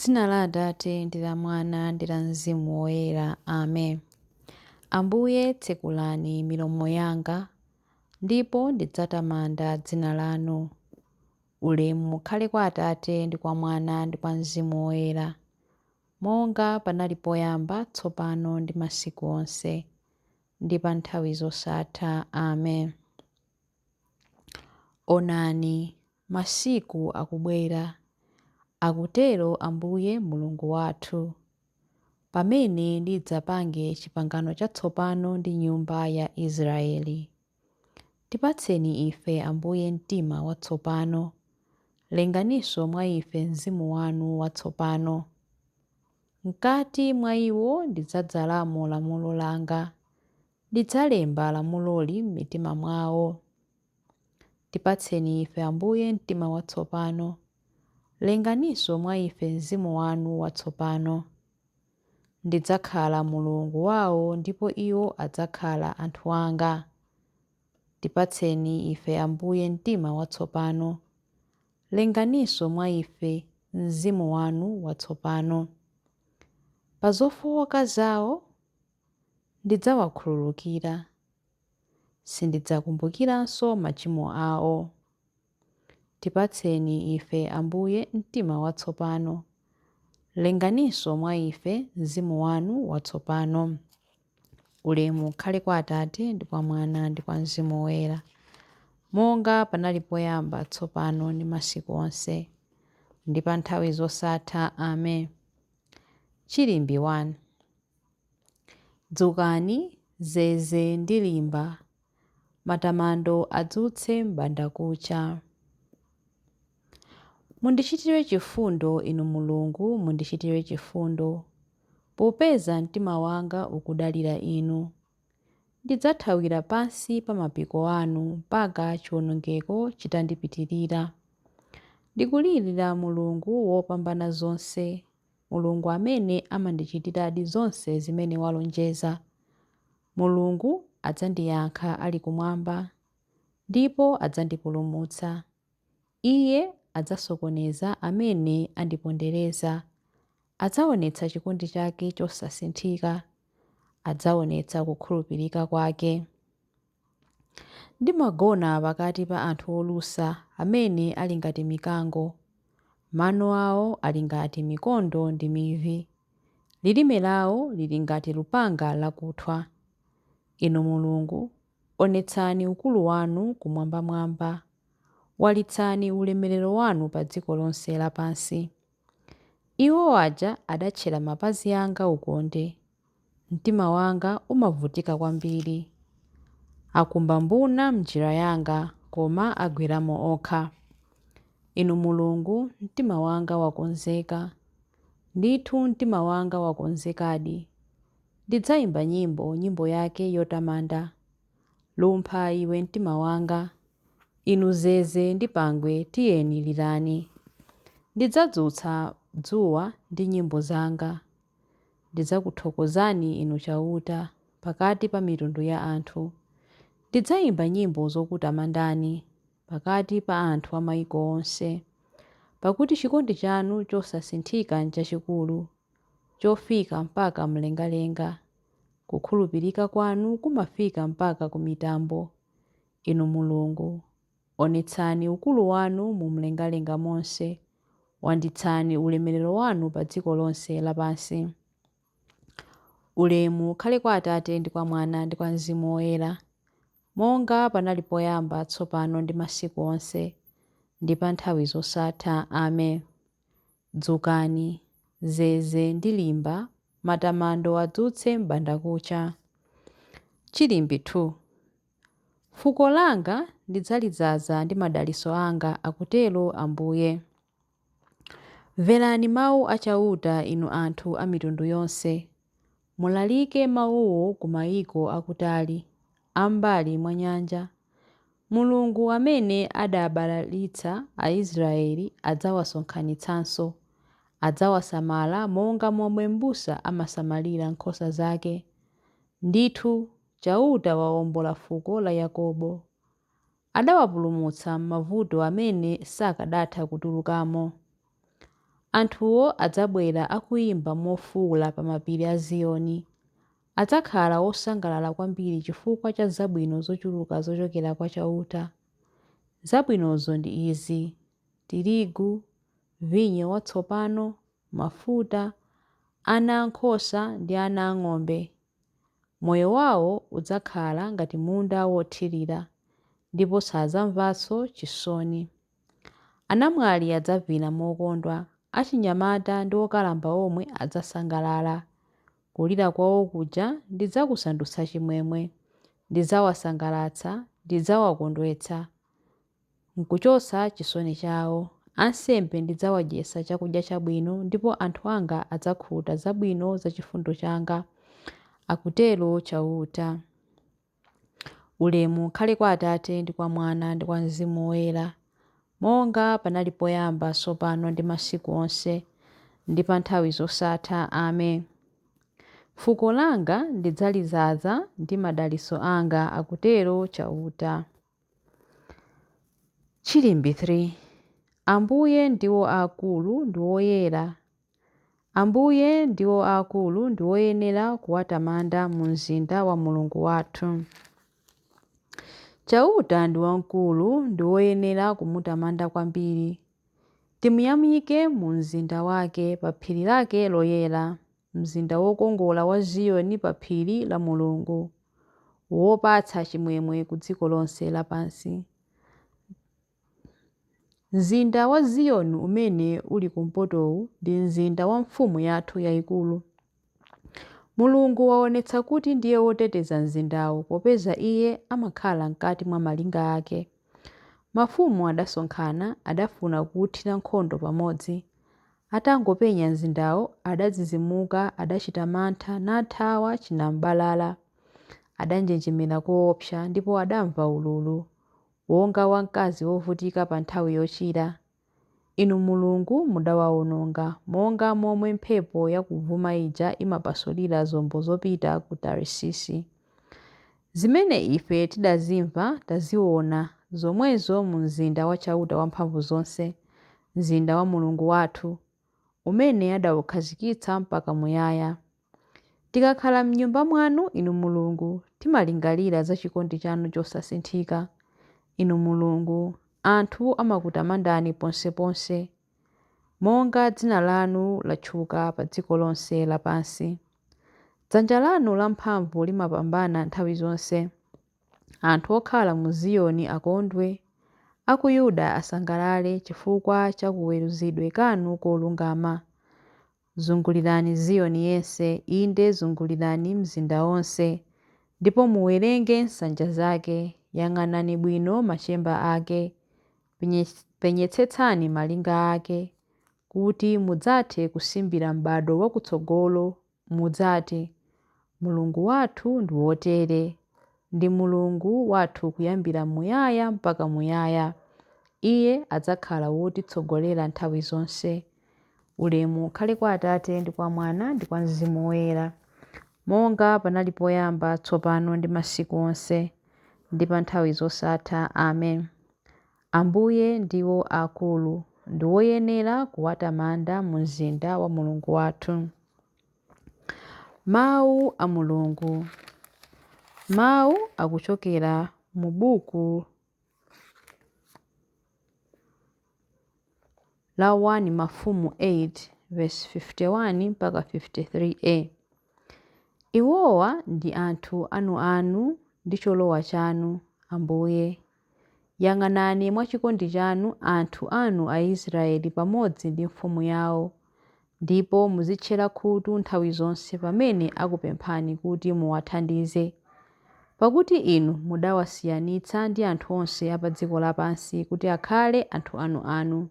M'dzina la Atate ndi la Mwana ndi la Mzimu Woyera. Amen. Ambuye tsekulani milomo yanga, ndipo ndidzatamanda dzina lanu. Ulemu ukhale kwa Atate ndi kwa Mwana ndi kwa Mzimu Woyera, monga panali poyamba, tsopano ndi masiku onse, ndi pa nthawi zosatha. Amen. Onani, masiku akubwera, akutero Ambuye Mulungu wathu, pamene ndidzapange pangano chatsopano ndi nyumba ya Israeli. Tipatseni ife Ambuye mtima watsopano, lenganinso mwa ife mzimu wanu watsopano. Mkati mwa iwo ndidzadzalamo lamulo langa, ndidzalemba lamuloli m'mitima mwawo. Tipatseni ife Ambuye mtima watsopano, lenganinso mwa ife mzimu wanu watsopano. Ndidzakhala Mulungu wawo ndipo iwo adzakhala anthu anga. Tipatseni ife Ambuye mtima watsopano, lenganinso mwa ife mzimu wanu watsopano. Pa zofowoka zawo ndidzawakhululukira, sindidzakumbukiranso machimo awo. Tipatseni ife Ambuye mtima watsopano, lenganinso mwa ife mzimu wanu watsopano. Ulemu ukhale kwa Atate ndi kwa Mwana ndi kwa Mzimu Woyera, monga panali poyamba, tsopano ndi masiku onse, ndi pa nthawi zosatha. Amen. Chilimbi 1. Dzukani, zeze ndi limba, matamando adzutse m'bandakucha. Mundichitire chifundo, Inu Mulungu, mundichitire chifundo, popeza mtima wanga ukudalira Inu. Ndidzathawira pansi pa mapiko anu mpaka chiwonongeko chitandipitirira. Ndikulirira Mulungu wopambana zonse, Mulungu amene amandichitiradi zonse zimene walonjeza. Mulungu adzandiyankha ali kumwamba, ndipo adzandipulumutsa. Iye adzasokoneza amene andipondereza, adzaonetsa chikondi chake chosasinthika, adzaonetsa kukhulupirika kwake. Ndimagona pakati pa anthu olusa amene ali ngati mikango. Mano awo ali ngati mikondo ndi mivi, lilime lawo lili ngati lupanga lakuthwa. Inu Mulungu, onetsani ukulu wanu kumwambamwamba, walitsani ulemerero wanu pa dziko lonse lapansi. Iwo aja adatchera mapazi anga ukonde, mtima wanga umavutika kwambiri. Akumba mbuna m'njira yanga, koma agweramo okha. Inu Mulungu, mtima wanga wakonzeka, ndithu mtima wanga wakonzekadi. Ndidzayimba nyimbo yake yotamanda. Lumpha iwe mtima wanga, inu zeze ndi pangwe tiyeni lirani. Ndidzadzutsa dzuwa ndi nyimbo zanga. Ndidzakuthokozani Inu chauta pakati pa mitundu ya anthu. Ndidzayimba nyimbo zokutamandani pakati pa anthu a mayiko onse. Pakuti chikondi chanu chosasinthika n'chachikulu, chofika mpaka mlengalenga. Kukhulupirika kwanu kumafika mpaka ku mitambo. Inu Mulungu, onetsani ukulu wanu mu mlengalenga monse, wanditsani ulemerero wanu pa dziko lonse lapansi. Ulemu ukhale kwa Atate ndi kwa Mwana ndi kwa Mzimu Woyera, monga panali poyamba, tsopano ndi masiku onse, ndi pa nthawi zosatha. Amen. Dzukani, zeze ndi limba, matamando adzutse m'bandakucha. Chilimbi 2. Fuko langa ndidzalidzaza ndi madalitso anga, akutero Ambuye. Mverani mawu achauta, inu anthu a mitundu yonse. Mulalike mawuwo ku mayiko akutali, ambali mwa nyanja. Mulungu amene adabalalitsa Aisraeli adzawasonkhanitsanso, adzawasamala monga momwe m'busa amasamalira nkhosa zake. Ndithu chauta wawombola fuko la Yakobo, adawapulumutsa m'mavuto amene sakadatha kutulukamo. Anthuwo adzabwera akuyimba mofuwula pa mapiri a Ziyoni. Adzakhala osangalala kwambiri chifukwa cha zabwino zochuluka zochokera kwa chauta. Zabwinozo ndi izi: tirigu, vinyo watsopano, mafuta, ana ankhosa ndi ana ang'ombe. Moyo wawo udzakhala ngati munda wothirira, ndipo sadzamvanso chisoni. Anamwali adzavina mokondwa, achinyamata ndi okalamba omwe adzasangalala. Kulira kwawo kuja ndidzakusandutsa chimwemwe, ndidzawasangalatsa, ndidzawakondwetsa, nkuchotsa chisoni chawo. Ansembe ndidzawadyetsa chakudya chabwino, ndipo anthu anga adzakhuta zabwino za chifundo changa, akutero chauta. Ulemu ukhale kwa Atate ndi kwa Mwana ndi kwa Mzimu Woyera, monga panali poyamba, tsopano ndi masiku onse, ndi pa nthawi zosatha. Amen. Fuko langa ndidzalizaza ndi madalitso anga, akutero chauta. Chilimbi 3. Ambuye ndiwo akulu ndi woyera. Ambuye ndiwo akulu ndi woyenera kuwatamanda mu mzinda wa Mulungu wathu. Chauta ndi wamkulu ndi woyenera kumutamanda kwambiri. Timuyamike mu mzinda wake, pa phiri lake loyera, mzinda wokongola wa Ziyoni, pa phiri la Mulungu, wopatsa chimwemwe ku dziko lonse lapansi. Mzinda wa Ziyoni umene uli kumpotowu ndi mzinda wa mfumu yathu yayikulu. Mulungu waonetsa kuti ndiye woteteza mzindawo, popeza iye amakhala mkati mwa malinga ake. Mafumu adasonkhana, adafuna kuwuthira nkhondo pamodzi. Atangopenya mzindawo, adadzidzimuka, adachita mantha, nathawa chinambalala. Adanjenjemera koopsa, ndipo adamva ululu, wonga wamkazi wovutika pa nthawi yochira. Inu Mulungu mudawawononga, monga momwe mphepo yakuvuma ija imapasulira zombo zopita ku Tarisisi. Zimene ife tidazimva taziona zomwezo mu mzinda wa chauta wamphamvu zonse, mzinda wa Mulungu wathu, umene adawukhazikitsa mpaka muyaya. Tikakhala m'nyumba mwanu, Inu Mulungu, timalingalira za chikondi chanu chosasinthika. Inu Mulungu, anthu amakutamandani ponseponse, monga dzina lanu latchuka pa dziko lonse lapansi. Dzanja lanu lamphamvu limapambana nthawi zonse. Anthu okhala mu Ziyoni akondwe, a ku Yuda asangalale chifukwa cha kuweruzidwa kwanu kolungama. Zungulirani Ziyoni yense, inde zungulirani mzinda wonse, ndipo muwerenge nsanja zake. Yang'anani bwino machemba ake, penyetsetsani malinga ake, kuti mudzathe kusimbira m'bado wakutsogolo. Mudzati, Mulungu wathu ndi wotere, ndi Mulungu wathu kuyambira muyaya mpaka muyaya. Iye adzakhala wotitsogolera nthawi zonse. Ulemu ukhale kwa Atate ndi kwa Mwana ndi kwa Mzimu Woyera, monga panali poyamba, tsopano ndi masiku onse, ndi pa nthawi zosatha. Amen. Ambuye ndiwo akulu ndi woyenera kuwatamanda mu mzinda wa Mulungu wathu. Mawu a Mulungu. Mawu akuchokera mu buku la 1 Mafumu 8 verse 51 mpaka 53a. Iwowa ndi anthu anu ndi cholowa chanu, Ambuye. Yang'anani mwachikondi chanu anthu anu Aisraeli pamodzi ndi mfumu yawo, ndipo muzitchera khutu nthawi zonse pamene akupemphani kuti muwathandize. Pakuti inu mudawasiyanitsa ndi anthu onse a pa dziko lapansi kuti akhale anthu anu.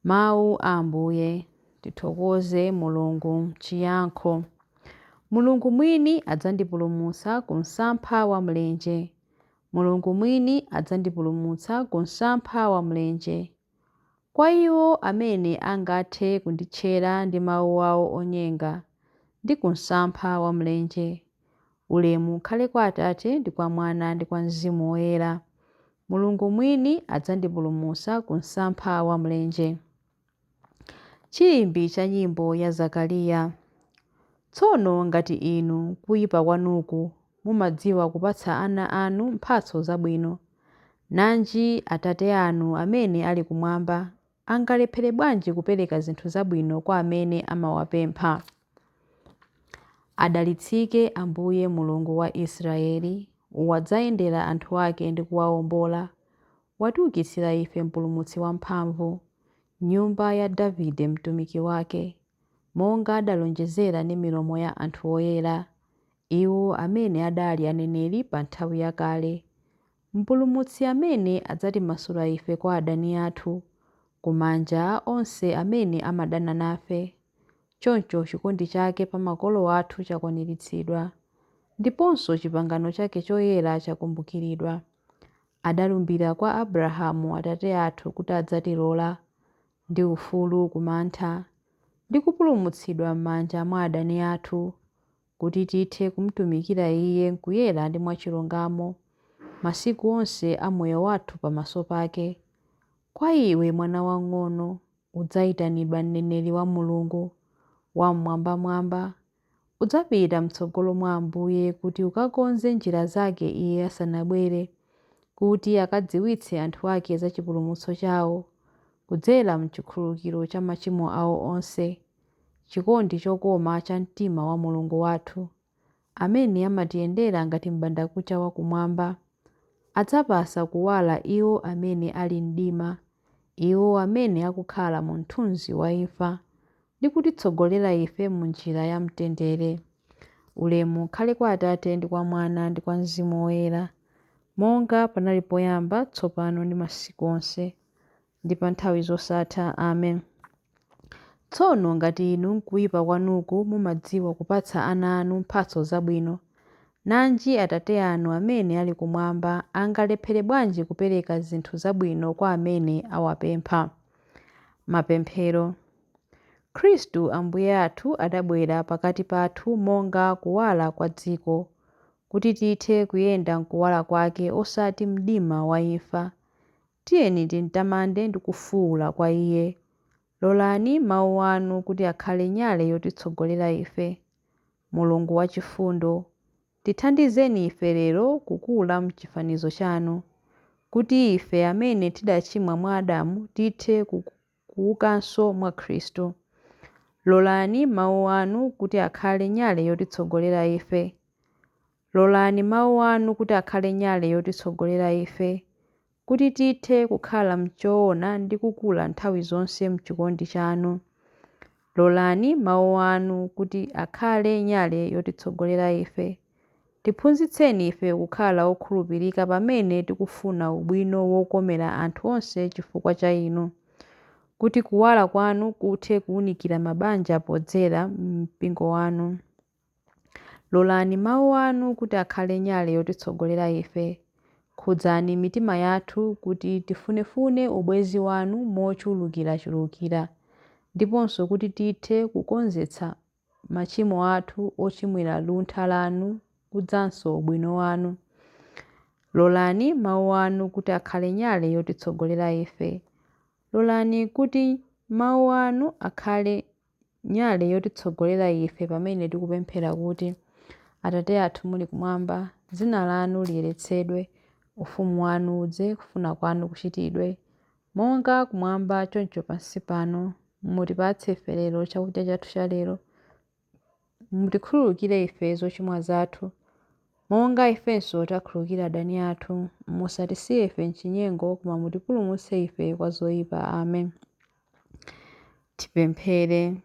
Mawu a Ambuye. Tithokoze Mulungu. Chiyankho. Mulungu mwini adzandipulumutsa ku msampha wa mlenje. Mulungu mwini adzandipulumutsa ku msampha wa mlenje. Kwa iwo amene angathe kunditchera ndi mawu awo onyenga, ndi ku msampha wa mlenje. Ulemu ukhale kwa Atate ndi kwa Mwana ndi kwa Mzimu Woyera. Mulungu mwini adzandipulumutsa ku msampha wa mlenje. Chilimbi cha nyimbo ya Zakariya. Tsono ngati inu kuyipa kwanuku mumadziwa kupatsa ana anu mphatso zabwino, nanji Atate anu amene ali kumwamba angalephere bwanji kupereka zinthu zabwino kwa amene amawapempha. Adalitsike Ambuye Mulungu wa Israeli, wadzayendera anthu ake ndi kuwawombola. Watiukitsira ife mpulumutsi wamphamvu, nyumba ya Davide mtumiki wake, monga adalonjezera ndi milomo ya anthu oyera, iwo amene adali aneneri pa nthawi yakale. Mpulumutsi amene adzatimasula ife kwa adani athu, kumanja a onse amene amadana nafe. Choncho chikondi chake pa makolo athu chakwaniritsidwa, ndiponso pangano chake choyera chakumbukiridwa. Adalumbira kwa Abrahamu Atate athu kuti adzatilola ndi ufulu kumantha ndi kupulumutsidwa m'manja mwa adani athu, kuti tithe kumutumikira Iye nkuyera ndi mwachilungamo masiku onse a moyo wathu pamaso pake. Kwa iwe mwana wang'ono udzayitanidwa mneneri wa Mulungu wammwambamwamba. Udzapita m'tsogolo mwa Ambuye kuti ukakonze njira zake Iye asanabwere, kuti akadziwitse anthu ake za chipulumutso chawo kudzera m'chikhululukiro cha machimo awo onse, chikondi chokoma cha mtima wa Mulungu wathu, amene amatiyendera ngati m'bandakucha wakumwamba. Adzapasa kuwala iwo amene ali mdima, iwo amene akukhala mu mthunzi wa imfa, ndi kutitsogolera ife mu njira ya mtendere. Ulemu ukhale kwa Atate ndi kwa Mwana ndi kwa Mzimu Woyera, monga panali poyamba, tsopano ndi masiku onse, ndi pa nthawi zosatha. Amen. Tsono ngati inu kuyipa kwanuku mumadziwa kupatsa ana anu mphatso zabwino, nanji Atate anu amene ali kumwamba angalephere bwanji kupereka zinthu zabwino kwa amene awapempha. Mapemphero. Khristu Ambuye athu adabwera pakati pathu monga kuwala kwa dziko, kuti tithe kuyenda mkuwala kwake osati mdima wa imfa. Tiyeni timtamande ndi kufuwula kwa Iye. Lolani mawu anu kuti akhale nyale yotitsogolera ife. Mulungu wachifundo, tithandizeni ife lero kukula m'chifanizo chanu, kuti ife amene tidachimwa mwa Adamu tithe kuukanso mwa Khristu. Lolani mawu anu kuti akhale nyale yotitsogolera ife. Lolani mawu anu kuti akhale nyale yotitsogolera ife, kuti tithe kukhala m'choona ndi kukula nthawi zonse m'chikondi chanu. Lolani mawu anu kuti akhale nyale yotitsogolera ife. Tiphunzitseni ife kukhala okhulupirika pamene tikufuna ubwino wokomera anthu onse chifukwa cha inu, kuti kuwala kwanu kuthe kuwunikira mabanja podzera mpingo wanu. Lolani mawu anu kuti akhale nyale yotitsogolera ife. Khudzani mitima yathu kuti tifunefune ubwezi wanu mochulukirachulukira, ndiponso kuti tithe kukonzetsa machimo athu ochimwira luntha lanu kudzanso ubwino wanu. Lolani mawu anu kuti akhale nyale yotitsogolera ife. Lolani kuti mawu anu akhale nyale yotitsogolera ife pamene tikupemphera kuti: Atate athu muli kumwamba, dzina lanu liyeretsedwe, ufumu wanu udze, kufuna kwanu kuchitidwe, monga kumwamba choncho pansi pano. Mutipatse ife lero chakudya chathu cha lero. Mutikhululukire ife zochimwa zathu, monga ifenso takhululukira adani athu. Musatisiye ife m'chinyengo, koma mutipulumutse ife kwa zoyipa. Amen. Tipemphere.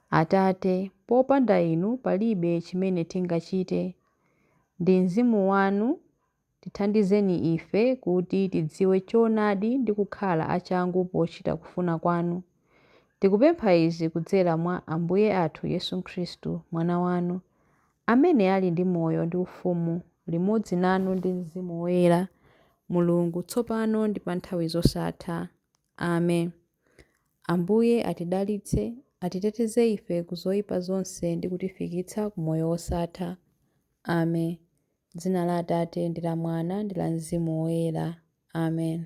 Atate, popanda inu palibe chimene tingachite. Ndi mzimu wanu tithandizeni ife kuti tidziwe choonadi ndi kukhala achangu pochita kufuna kwanu. Tikupempha izi kudzera mwa Ambuye athu Yesu Khristu, mwana wanu, amene ali ndi moyo ndi ufumu limodzi nanu ndi Mzimu Woyera, Mulungu tsopano ndi pa nthawi zosatha. Amen. Ambuye atidalitse, atiteteze ife ku zoyipa zonse ndi kutifikitsa ku moyo wosatha. Amen. Dzina la Atate ndi la Mwana ndi la Mzimu Woyera. Amen.